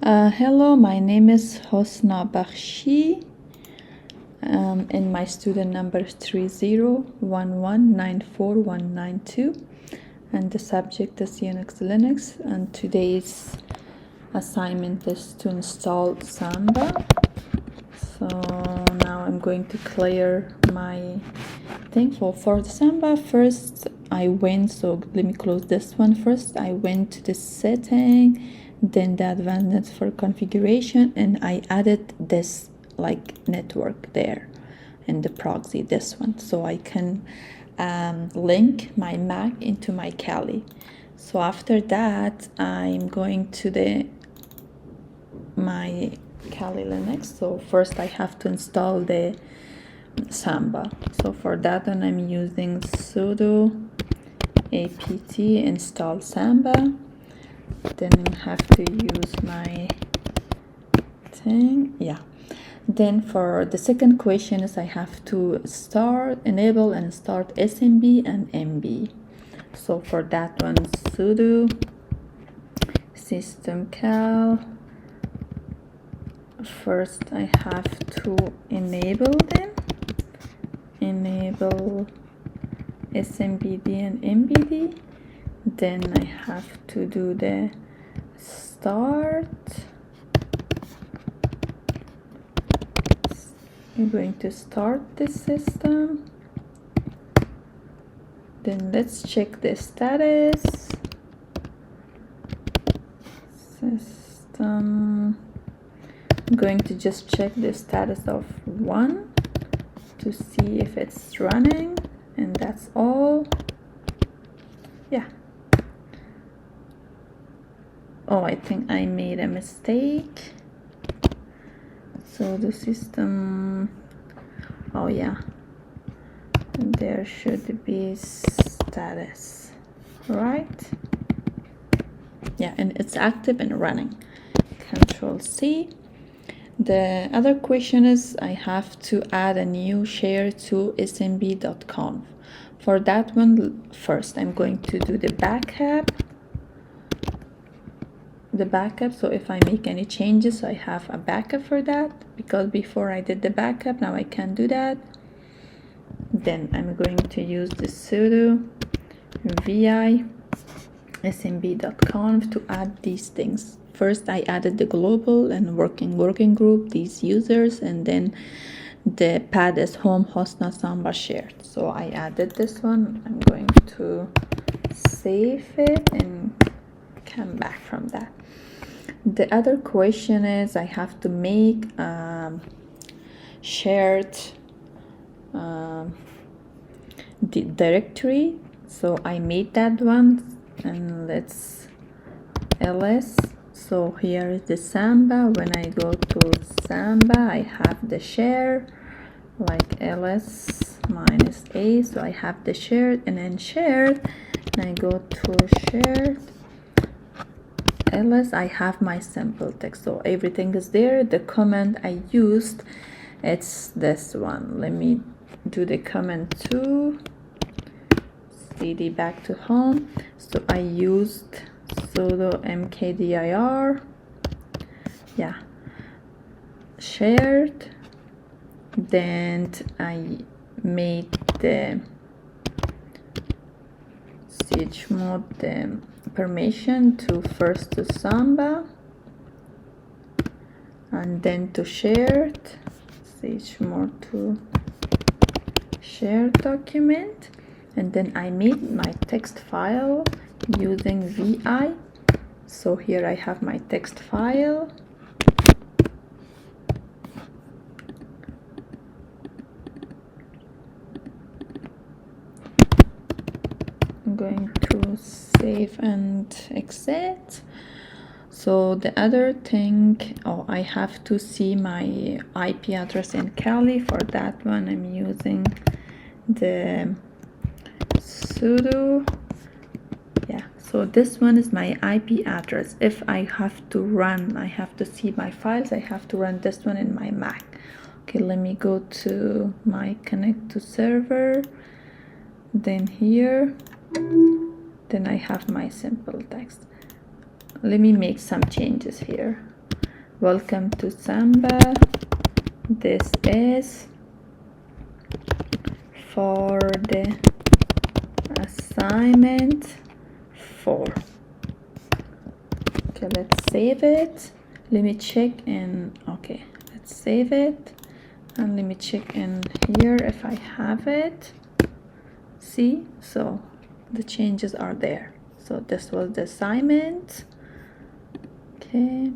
Hello, my name is Husna Bakhshi, and my student number is 3011949192, and the subject is Unix Linux, and today's assignment is to install Samba. So now I'm going to clear my thing. For the Samba, first I went, so let me close this one first. I went to the setting, then the advanced for configuration, and I added this like network there in the proxy, this one, so I can link my Mac into my Kali. So after that, I'm going to my Kali Linux. So first I have to install the Samba. So for that one, I'm using sudo apt install Samba. Then I have to use my thing. Yeah. Then for the second question is I have to enable and start SMB and MB. So for that one, sudo systemcal. First I have to enable them. Enable SMBD and MBD. Then I have to do the start. I'm going to start the system. Then let's check the status. System. I'm going to just check the status of 1 to see if it's running, and that's all. Yeah. Oh, I think I made a mistake. So the system, oh yeah, there should be status, right? Yeah, and it's active and running. Control C. The other question is I have to add a new share to smb.conf. For that one, first I'm going to do the backup. So if I make any changes, I have a backup for that, because before I did the backup, now I can't do that. Then I'm going to use the sudo vi smb.conf to add these things. First I added the global and working group, these users, and then the pad is home Husna Samba shared. So I added this one. I'm going to save it and come back from that. The other question is I have to make shared directory. So I made that one, and let's ls. So here is the Samba. When I go to Samba, I have the share like ls -a. So I have the shared, and then shared, and I go to shared ls. I have my simple text, so everything is there. The command I used, it's this one. Let me do the command to cd back to home. So I used sudo mkdir, yeah, shared. Then I made the chmod the permission to first to Samba, and then to shared, chmod to shared document, and then I made my text file using vi. So here I have my text file. I'm going to save and exit. So the other thing, I have to see my IP address in Kali. For that one, I'm using the sudo. Yeah, so this one is my IP address. If I have to run, I have to see my files, I have to run this one in my Mac. Okay, let me go to my connect to server. Then here, then I have my simple text. Let me make some changes here. Welcome to Samba. This is for the assignment 4. Okay, let's save it. Let me check in. Okay, let's save it and let me check in here if I have it. See, so the changes are there. So this was the assignment. Okay.